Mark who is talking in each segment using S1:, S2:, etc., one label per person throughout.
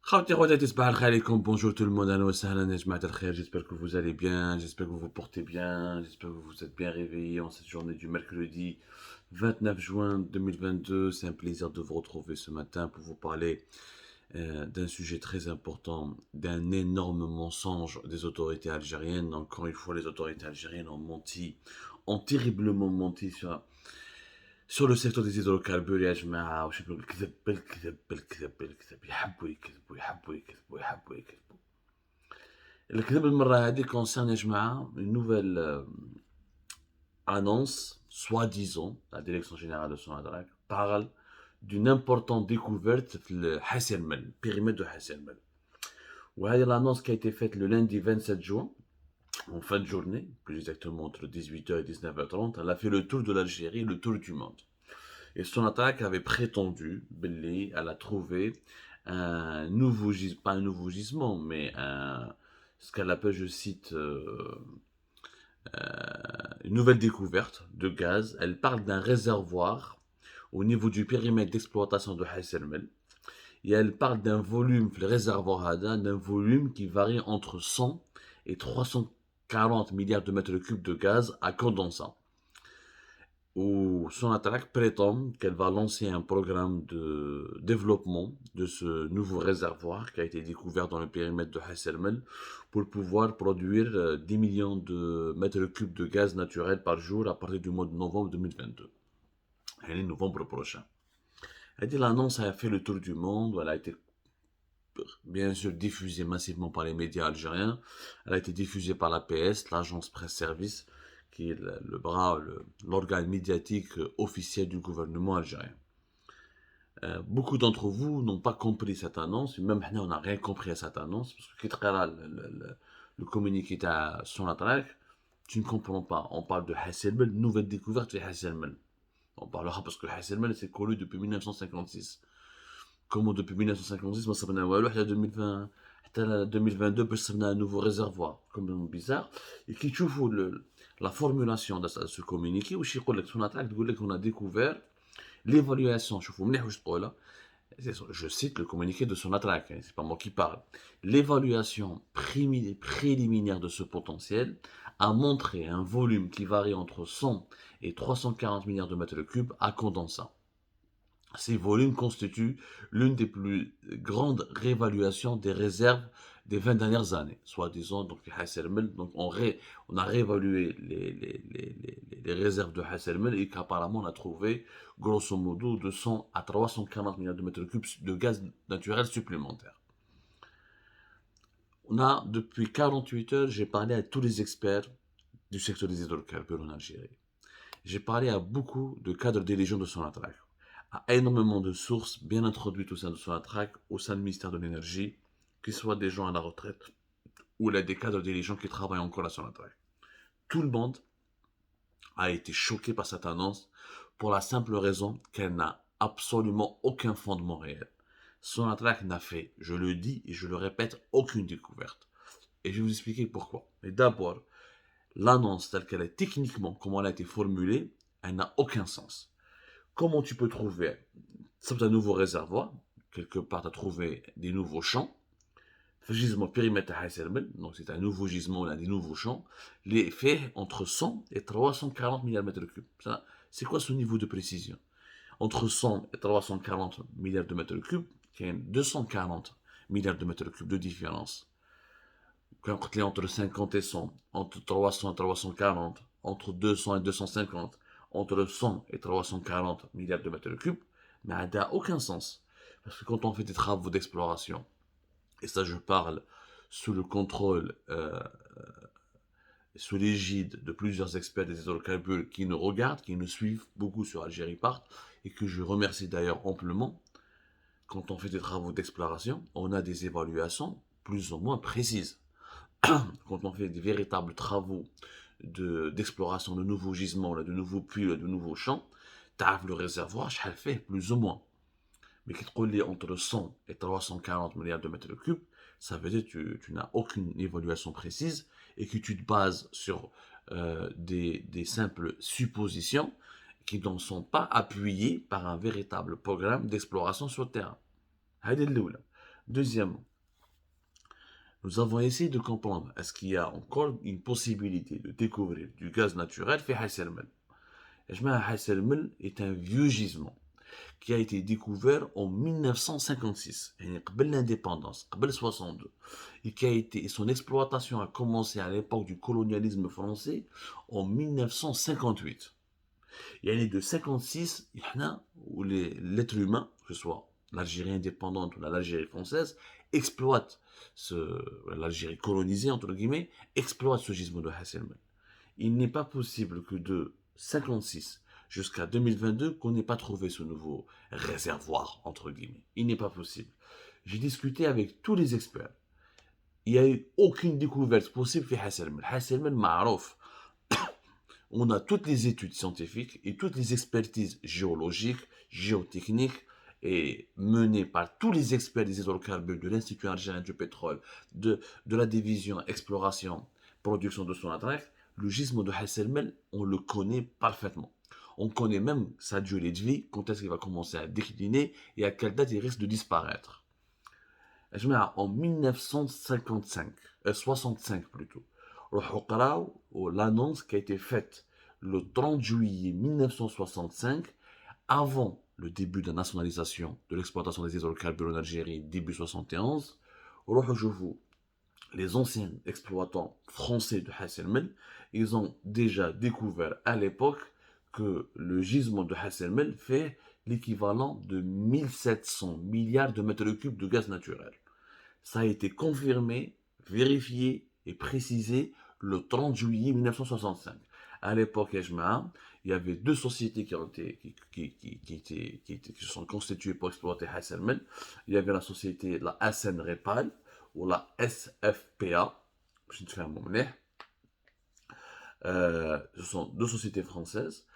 S1: Khawti khoutati صباح الخير عليكم, bonjour tout le monde, ahlan wa sahlan ya jamaat al-khair, j'espère que vous allez bien, j'espère que vous vous portez bien, j'espère que vous vous êtes bien réveillés en cette journée du mercredi 29 juin 2022. C'est un plaisir de vous retrouver ce matin pour vous parler d'un sujet très important, d'un énorme mensonge des autorités algériennes. Encore une fois, les autorités algériennes ont menti, ont terriblement menti sur le secteur des hydrocarbures. يا جماعة وش يقولوا الكذب بالكذب بالكذب بالكذب, يحبوا يكذبوا يحبوا يكذبوا يحبوا يكذبوا. الكذب المرة هذه concerne يا جماعة une nouvelle annonce, soi-disant, la direction générale de Sonatrach parle d'une importante découverte في الحسرمل, périmètre de حسرمل. وهذه l'annonce qui a été faite le lundi 27 juin, en fin de journée, plus exactement entre 18h et 19h30, elle a fait le tour de l'Algérie, le tour du monde. Et son attaque avait prétendu, Belli, elle a trouvé un nouveau gisement, pas un nouveau gisement, mais ce qu'elle appelle, je cite, une nouvelle découverte de gaz. Elle parle d'un réservoir au niveau du périmètre d'exploitation de Hasselmel. Et elle parle d'un volume, le réservoir d'un volume qui varie entre 100 et 340 milliards de mètres cubes de gaz à condensat. Où Sonatrach prétend qu'elle va lancer un programme de développement de ce nouveau réservoir qui a été découvert dans le périmètre de Hasselmel pour pouvoir produire 10 millions de mètres cubes de gaz naturel par jour à partir du mois de novembre 2022. Et novembre prochain. Elle dit l'annonce a fait le tour du monde, elle a été bien sûr diffusée massivement par les médias algériens, elle a été diffusée par l'APS, l'agence presse-service, qui est le bras, l'organe médiatique officiel du gouvernement algérien. Beaucoup d'entre vous n'ont pas compris cette annonce, même nous on n'a rien compris à cette annonce, parce que le communiqué à Sonatrach, tu ne comprends pas. On parle de Hasselmel, nouvelle découverte de Hasselmel. On parlera parce que Hasselmel c'est connu depuis 1956. Comment depuis 1956 ما صرنا والو حتى 2020 حتى 2022 باش صرنا un nouveau réservoir comme bizarre. Et qui تشوفوا la formulation de ce communiqué واش يقول لك Sonatrach تقول لك on a découvert l'évaluation. شوفوا مليح واش تقولها. Je cite le communiqué de Sonatrach, hein, c'est pas moi qui parle. L'évaluation préliminaire de ce potentiel a montré un volume qui varie entre 100 et 340 milliards de mètres cubes à condensat. Ces volumes constituent l'une des plus grandes réévaluations des réserves des 20 dernières années. Soit disant, donc, on a réévalué les réserves de Hasselmel et qu'apparemment on a trouvé grosso modo de 100 à 340 milliards de mètres cubes de gaz naturel supplémentaire. Depuis 48 heures, j'ai parlé à tous les experts du secteur des hydrocarbures en Algérie. J'ai parlé à beaucoup de cadres dirigeants de Sonatrach, à énormément de sources bien introduites au sein de Sonatrach, au sein du ministère de l'Énergie, qu'ils soient des gens à la retraite ou là des cadres dirigeants qui travaillent encore à Sonatrach. Tout le monde a été choqué par cette annonce pour la simple raison qu'elle n'a absolument aucun fondement réel. Sonatrach n'a fait, je le dis et je le répète, aucune découverte. Et je vais vous expliquer pourquoi. Mais d'abord, l'annonce telle qu'elle est techniquement, comment elle a été formulée, elle n'a aucun sens. Comment tu peux trouver, c'est un nouveau réservoir, quelque part tu as trouvé des nouveaux champs, gisement périmètre à Hasselmel, donc c'est un nouveau gisement, on a des nouveaux champs, les faits entre 100 et 340 milliards de mètres cubes. C'est quoi ce niveau de précision? Entre 100 et 340 milliards de mètres cubes, il y a 240 milliards de mètres cubes de différence. Entre 50 et 100, entre 300 et 340, entre 200 et 250, entre 100 et 340 milliards de mètres cubes, mais ça n'a aucun sens. Parce que quand on fait des travaux d'exploration, et ça je parle sous le contrôle, sous l'égide de plusieurs experts des hydrocarbures qui nous regardent, qui nous suivent beaucoup sur Algérie Part, et que je remercie d'ailleurs amplement, quand on fait des travaux d'exploration, on a des évaluations plus ou moins précises. Quand on fait des véritables travaux d'exploration de nouveaux gisements, de nouveaux puits, de nouveaux champs, tu le réservoir, je le fais plus ou moins. Mais qui te entre 100 et 340 milliards de mètres cubes, ça veut dire que tu n'as aucune évaluation précise et que tu te bases sur des simples suppositions qui ne sont pas appuyées par un véritable programme d'exploration sur le terrain. هذه الأولى. Deuxièmement, nous avons essayé de comprendre est-ce qu'il y a encore une possibilité de découvrir du gaz naturel fait Hasselmel. Hasselmel est un vieux gisement qui a été découvert en 1956, avant l'indépendance, avant 62, et son exploitation a commencé à l'époque du colonialisme français en 1958. يعني de 56 où l'être humain, que ce soit l'Algérie indépendante ou l'Algérie française, exploite l'Algérie colonisée, entre guillemets, exploite ce gisement de Hasselmel. Il n'est pas possible que de 56 jusqu'à 2022 qu'on n'ait pas trouvé ce nouveau réservoir, entre guillemets. Il n'est pas possible. J'ai discuté avec tous les experts. Il n'y a eu aucune découverte possible في Hasselmel. Hasselmel معروف. On a toutes les études scientifiques et toutes les expertises géologiques, géotechniques, et menées par tous les experts des hydrocarbures de l'Institut algérien du pétrole, de la division exploration, production de Sonatrach. Le gisement de Hasselmel, on le connaît parfaitement. On connaît même sa durée de vie, quand est-ce qu'il va commencer à décliner et à quelle date il risque de disparaître. En 1965, 65 plutôt, l'annonce qui a été faite le 30 juillet 1965, avant le début de la nationalisation de l'exploitation des hydrocarbures en Algérie, début 71, les anciens exploitants français de Hasselmel, ils ont déjà découvert à l'époque que le gisement de Hasselmel fait l'équivalent de 1700 milliards de mètres cubes de gaz naturel. Ça a été confirmé, vérifié et précisé le 30 juillet 1965. À l'époque, il y avait deux sociétés qui se sont constituées pour exploiter Hasselmel. Il y avait la société, la SN Repal, ou la SFPA. Je te fais un moment. Ce sont deux sociétés françaises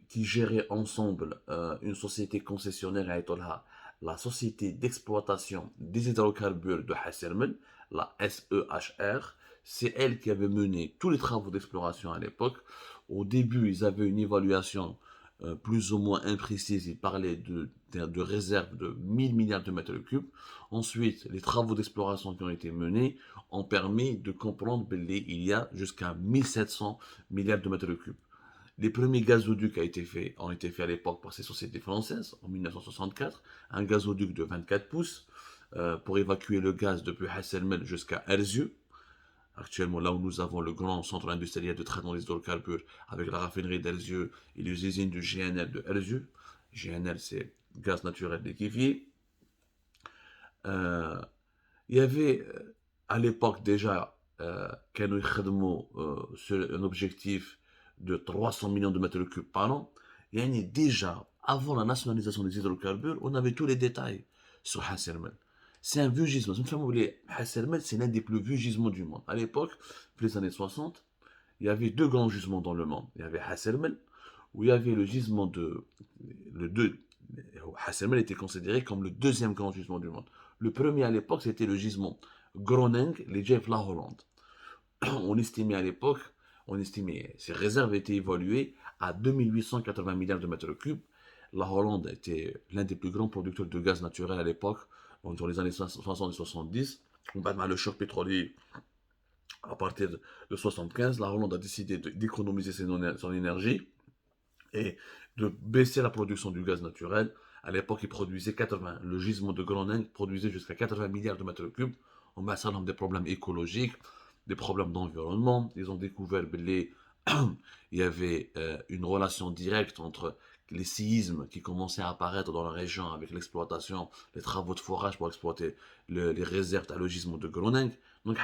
S1: qui géraient ensemble une société concessionnaire à Etolha, la société d'exploitation des hydrocarbures de Hasselmel, la SEHR. C'est elle qui avait mené tous les travaux d'exploration à l'époque. Au début, ils avaient une évaluation plus ou moins imprécise. Ils parlaient de réserves de 1000 milliards de mètres cubes. Ensuite, les travaux d'exploration qui ont été menés ont permis de comprendre qu'il y a jusqu'à 1700 milliards de mètres cubes. Les premiers gazoducs ont été faits à l'époque par ces sociétés françaises, en 1964. Un gazoduc de 24 pouces pour évacuer le gaz depuis Hasselmel jusqu'à Erzurum. Actuellement, là où nous avons le grand centre industriel de traitement des hydrocarbures avec la raffinerie d'Erzurum et les usines du GNL de Erzurum. GNL, c'est gaz naturel liquéfié. Il y avait à l'époque déjà sur un objectif de 300 millions de mètres cubes par an. Et déjà, avant la nationalisation des hydrocarbures, on avait tous les détails sur Hasselmel. C'est un vieux gisement. Hasselmel, c'est l'un des plus vieux gisements du monde. À l'époque, dans les années 60, il y avait deux grands gisements dans le monde. Il y avait Hasselmel, où il y avait le gisement Hasselmel était considéré comme le deuxième grand gisement du monde. Le premier à l'époque, c'était le gisement Groningen, les Jeff La Hollande. On estimait à l'époque, ces réserves étaient évaluées à 2880 milliards de mètres cubes. La Hollande était l'un des plus grands producteurs de gaz naturel à l'époque, dans les années 60 et 70. On bat le choc pétrolier à partir de 75. La Hollande a décidé d'économiser son énergie et de baisser la production du gaz naturel. À l'époque, il produisait 80. Le gisement de Groningen produisait jusqu'à 80 milliards de mètres cubes. On met ça dans des problèmes écologiques, des problèmes d'environnement. Ils ont découvert qu'il y avait une relation directe entre les séismes qui commençaient à apparaître dans la région avec l'exploitation, les travaux de forage pour exploiter les réserves à gisement de Groningen. Donc,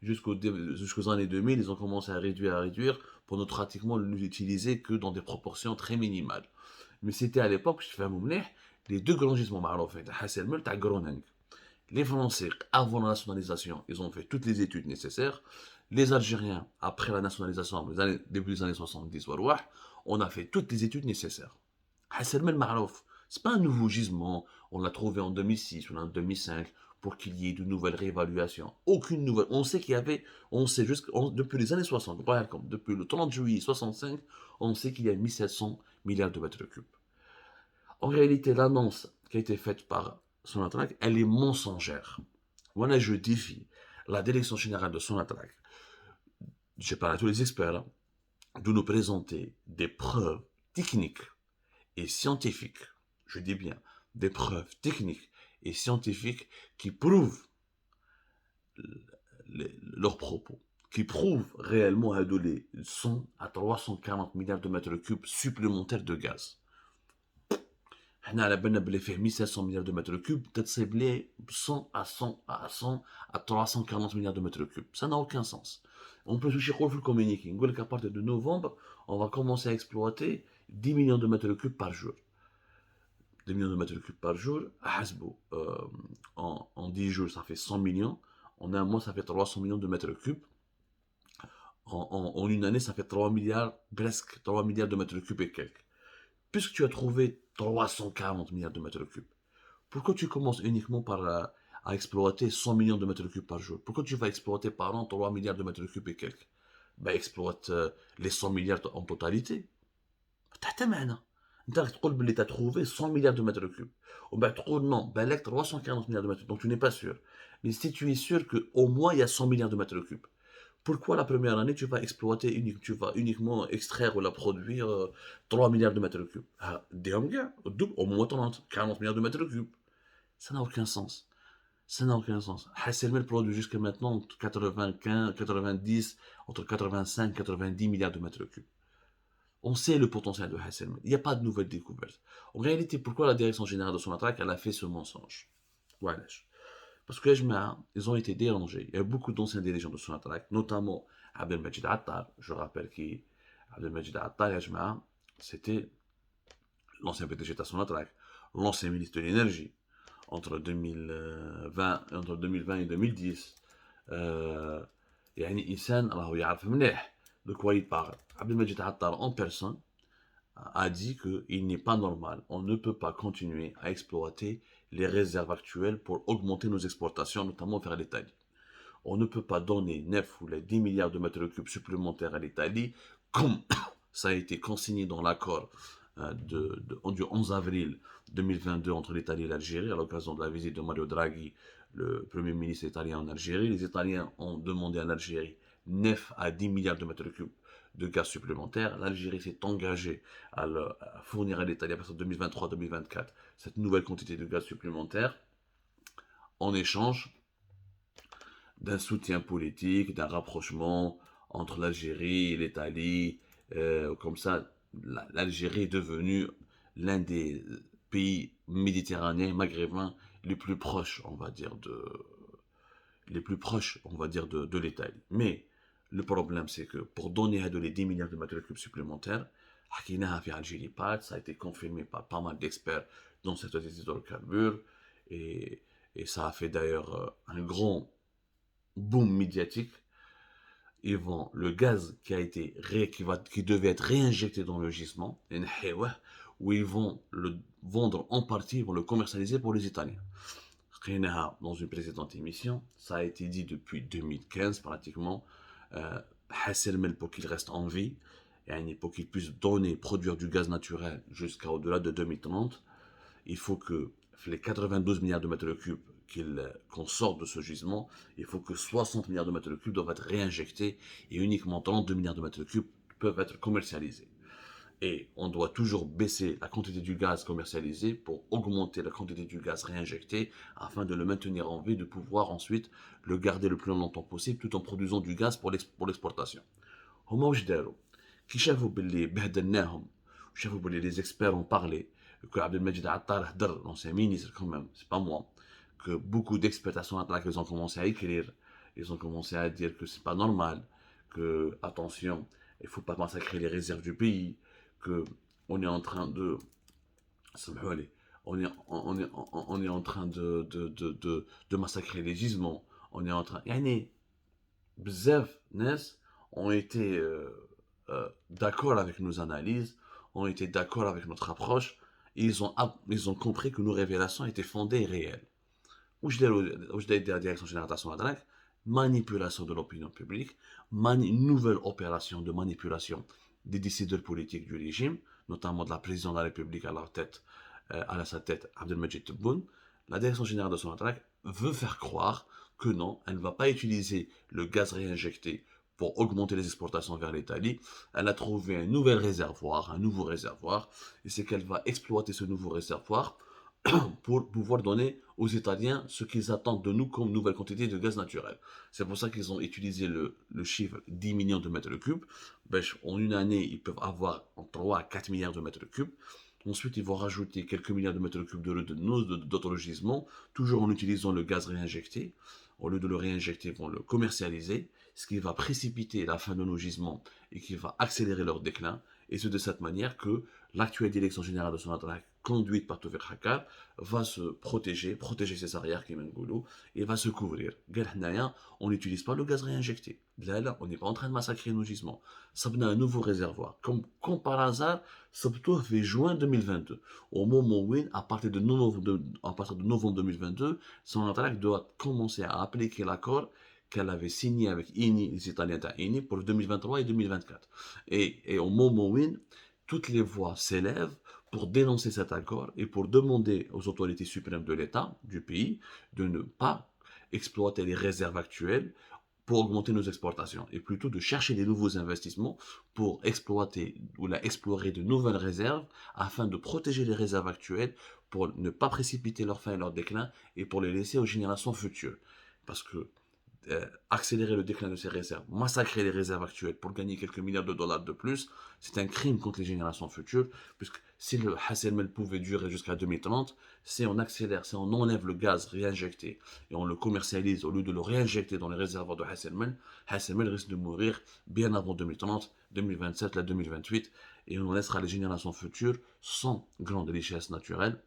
S1: jusqu'aux années 2000, ils ont commencé à réduire pour ne pratiquement l'utiliser que dans des proportions très minimales. Mais c'était à l'époque, je fais un les deux grands gisements معروفين, Hasselmel et Groningen. Les Français, avant la nationalisation, ils ont fait toutes les études nécessaires. Les Algériens, après la nationalisation, début des années 70, on a fait toutes les études nécessaires. Hasselmel Marouf, c'est pas un nouveau gisement, on l'a trouvé en 2006 ou en 2005 pour qu'il y ait de nouvelles réévaluations. Aucune nouvelle. On sait depuis les années 60, depuis le 30 juillet 65, on sait qu'il y a 1700 milliards de mètres cubes. En réalité, l'annonce qui a été faite par Sonatrach, elle est mensongère. Voilà, je défie la direction générale de Sonatrach, je parle à tous les experts, hein, de nous présenter des preuves techniques et scientifiques, je dis bien des preuves techniques et scientifiques qui prouvent leurs propos, qui prouvent réellement à 100 à 340 milliards de mètres cubes supplémentaires de gaz. حنا على بالنا بلي فيه 1500 milliards de mètres cubes, peut-être c'est 100 à 100 à 100 à 340 milliards de mètres cubes. Ça n'a aucun sens. On peut toucher le communiqué. On dit qu'à partir de novembre, on va commencer à exploiter 10 millions de mètres cubes par jour. 10 millions de mètres cubes par jour, en 10 jours, ça fait 100 millions. En un mois, ça fait 300 millions de mètres cubes. En une année, ça fait 3 milliards, presque 3 milliards de mètres cubes et quelques. Puisque tu as trouvé 340 milliards de mètres cubes, pourquoi tu commences uniquement par à exploiter 100 millions de mètres cubes par jour? Pourquoi tu vas exploiter par an 3 milliards de mètres cubes et quelques? Ben, exploite les 100 milliards en totalité. t'as معنى. انت راك تقول باللي t'as trouvé 100 milliards de mètres cubes. ومن بعد تقول non, بالك 340 milliards de mètres cubes. Donc tu n'es pas sûr. Mais si tu es sûr qu'au moins il y a 100 milliards de mètres cubes, pourquoi la première année tu vas exploiter, tu vas uniquement extraire ou la produire 3 milliards de mètres cubes? Au moins 30, 40 milliards de mètres cubes. Ça n'a aucun sens. Ça n'a aucun sens. Hasselmel produit jusqu'à maintenant entre 95, 90, entre 85, 90 milliards de mètres cubes. On sait le potentiel de Hasselmel. Il n'y a pas de nouvelles découvertes. En réalité, pourquoi la direction générale de Sonatrach elle a fait ce mensonge? Voilà. Parce que les gens, ils ont été dérangés. Il y a beaucoup d'anciens dirigeants de Sonatrach, notamment Abdelmajid Attar. Je rappelle qui Abdelmajid Attar, c'était l'ancien PDG de Sonatrach, l'ancien ministre de l'énergie entre 2020 et 2010. يعني إنسان راهو يعرف مليح de quoi il parle. Abdelmajid Attar en personne a dit qu'il n'est pas normal, on ne peut pas continuer à exploiter les réserves actuelles pour augmenter nos exportations, notamment vers l'Italie. On ne peut pas donner 9 ou les 10 milliards de mètres cubes supplémentaires à l'Italie, comme ça a été consigné dans l'accord du 11 avril 2022 entre l'Italie et l'Algérie, à l'occasion de la visite de Mario Draghi, le Premier ministre italien en Algérie. Les Italiens ont demandé à l'Algérie 9 à 10 milliards de mètres cubes de gaz supplémentaires. L'Algérie s'est engagée à fournir à l'Italie à partir de 2023-2024 cette nouvelle quantité de gaz supplémentaire en échange d'un soutien politique, d'un rapprochement entre l'Algérie et l'Italie. Comme ça, l'Algérie est devenue l'un des pays méditerranéens, maghrébins les plus proches, on va dire, de l'Italie. Mais le problème, c'est que pour donner à les 10 milliards de mètres cubes supplémentaires, ça a été confirmé par pas mal d'experts dans cette société d'hydrocarbures, et ça a fait d'ailleurs un grand boom médiatique. Le gaz qui devait être réinjecté dans le gisement, où ils vont le vendre en partie, ils vont le commercialiser pour les Italiens. Dans une précédente émission, ça a été dit depuis 2015 pratiquement, Hasselmel, pour qu'il reste en vie, et pour qu'il puisse produire du gaz naturel jusqu'à au-delà de 2030, il faut que les 92 milliards de mètres cubes qu'on sorte de ce gisement, il faut que 60 milliards de mètres cubes doivent être réinjectés et uniquement 32 milliards de mètres cubes peuvent être commercialisés. Et on doit toujours baisser la quantité du gaz commercialisé pour augmenter la quantité du gaz réinjecté afin de le maintenir en vie, de pouvoir ensuite le garder le plus longtemps possible tout en produisant du gaz pour l'exportation. هما واش داروا كي شافوا باللي بهدلناهم وشافوا باللي les experts ont parlé que Abdelmajid Attar هدر l'ancien ministre quand même, c'est pas moi, que beaucoup d'experts à son attaque, ils ont commencé à écrire, ils ont commencé à dire que c'est pas normal, que attention, il faut pas massacrer les réserves du pays, que on est en train de on est en train de massacrer les gisements, on est en train bzaf nas ont été d'accord avec nos analyses, ont été d'accord avec notre approche, et ils ont compris que nos révélations étaient fondées et réelles. Où je l'ai dit à la direction générale de la DRAC, manipulation de l'opinion publique, nouvelle opération de manipulation des décideurs politiques du régime, notamment de la présidente de la République à sa tête, Abdelmajid Tebboune, la direction générale de Sonatrach veut faire croire que non, elle ne va pas utiliser le gaz réinjecté pour augmenter les exportations vers l'Italie. Elle a trouvé un nouveau réservoir, et c'est qu'elle va exploiter ce nouveau réservoir pour pouvoir donner aux Italiens ce qu'ils attendent de nous comme nouvelle quantité de gaz naturel. C'est pour ça qu'ils ont utilisé le chiffre 10 millions de mètres cubes. Ben, en une année, ils peuvent avoir entre 3 à 4 milliards de mètres cubes. Ensuite, ils vont rajouter quelques milliards de mètres cubes d'autres gisements, toujours en utilisant le gaz réinjecté. Au lieu de le réinjecter, ils vont le commercialiser, ce qui va précipiter la fin de nos gisements et qui va accélérer leur déclin. Et c'est de cette manière que l'actuelle direction générale de Sonatrach, conduite par Tawfiq Hakkar, va se protéger ses arrières, qui et va se couvrir. On n'utilise pas le gaz réinjecté. Là, on n'est pas en train de massacrer nos gisements. Ça venait un nouveau réservoir. Comme par hasard, ça fait juin 2022. Au moment où, à partir de novembre 2022, Sonatrach doit commencer à appliquer l'accord qu'elle avait signé avec INI, les Italiens INI, pour 2023 et 2024. Et au moment où, toutes les voix s'élèvent pour dénoncer cet accord et pour demander aux autorités suprêmes de l'État, du pays, de ne pas exploiter les réserves actuelles pour augmenter nos exportations et plutôt de chercher des nouveaux investissements pour exploiter ou explorer de nouvelles réserves afin de protéger les réserves actuelles pour ne pas précipiter leur fin et leur déclin et pour les laisser aux générations futures. Parce que accélérer le déclin de ces réserves, massacrer les réserves actuelles pour gagner quelques milliards de dollars de plus, c'est un crime contre les générations futures, puisque si le Hasselmel pouvait durer jusqu'à 2030, si on accélère, si on enlève le gaz réinjecté et on le commercialise au lieu de le réinjecter dans les réservoirs de Hasselmel, Hasselmel risque de mourir bien avant 2030, 2027, là 2028, et on laissera les générations futures sans grande richesse naturelle,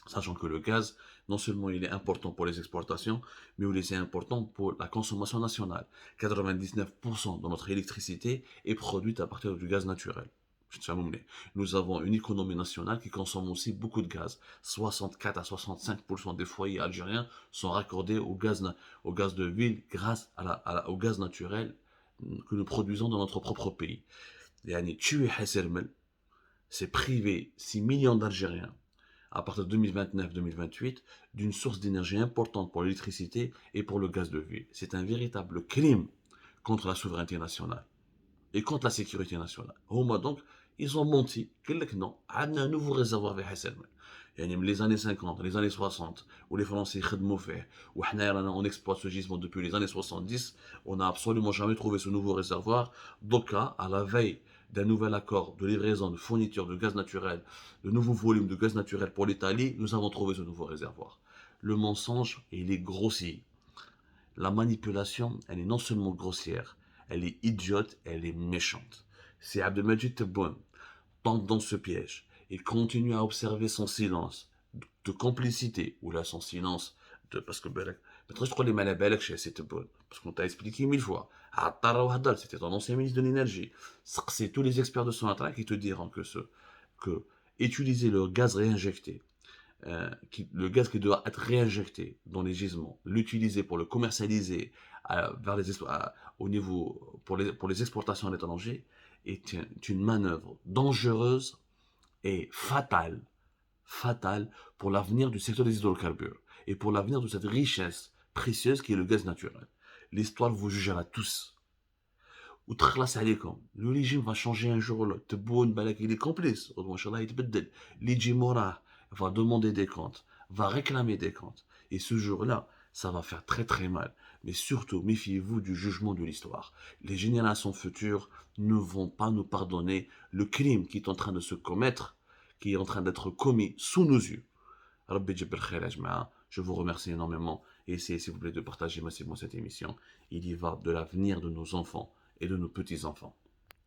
S1: sachant que le gaz, non seulement il est important pour les exportations, mais il est important pour la consommation nationale. 99% de notre électricité est produite à partir du gaz naturel. Nous avons une économie nationale qui consomme aussi beaucoup de gaz. 64 à 65% des foyers algériens sont raccordés au gaz de ville grâce au gaz naturel que nous produisons dans notre propre pays. Yani, tuer Hassermel, c'est priver 6 millions d'Algériens à partir de 2029-2028, d'une source d'énergie importante pour l'électricité et pour le gaz de ville. C'est un véritable crime contre la souveraineté nationale et contre la sécurité nationale. Donc, ils ont menti. Non, on a un nouveau réservoir vers Hasselmel. Les années 50, les années 60, où les Français où on exploite ce gisement depuis les années 70, on n'a absolument jamais trouvé ce nouveau réservoir. Donc, à la veille d'un nouvel accord de livraison de fourniture de gaz naturel, de nouveaux volumes de gaz naturel pour l'Italie, nous avons trouvé ce nouveau réservoir. Le mensonge, il est grossier. La manipulation, elle est non seulement grossière, elle est idiote, elle est méchante. Si Abdelmajid Tebboune tente dans ce piège et continue à observer son silence de complicité, ou là son silence de, parce que peut-être je crois les malabalek chez cette bonne, parce qu'on t'a expliqué 1000 fois. C'était un ancien ministre de l'énergie. C'est tous les experts de son attaque qui te diront que utiliser le gaz réinjecté, le gaz qui doit être réinjecté dans les gisements, l'utiliser pour le commercialiser au niveau pour les exportations à l'étranger est une manœuvre dangereuse et fatale pour l'avenir du secteur des hydrocarbures et pour l'avenir de cette richesse précieuse qui est le gaz naturel. L'histoire vous jugera tous. Le régime va changer un jour ou l'autre. Il est complice. L'Iji Mora va demander des comptes, va réclamer des comptes. Et ce jour-là, ça va faire très très mal. Mais surtout, méfiez-vous du jugement de l'histoire. Les générations futures ne vont pas nous pardonner le crime qui est en train de se commettre, qui est en train d'être commis sous nos yeux. Je vous remercie énormément et essayez s'il vous plaît de partager massivement cette émission. Il y va de l'avenir de nos enfants et de nos petits-enfants.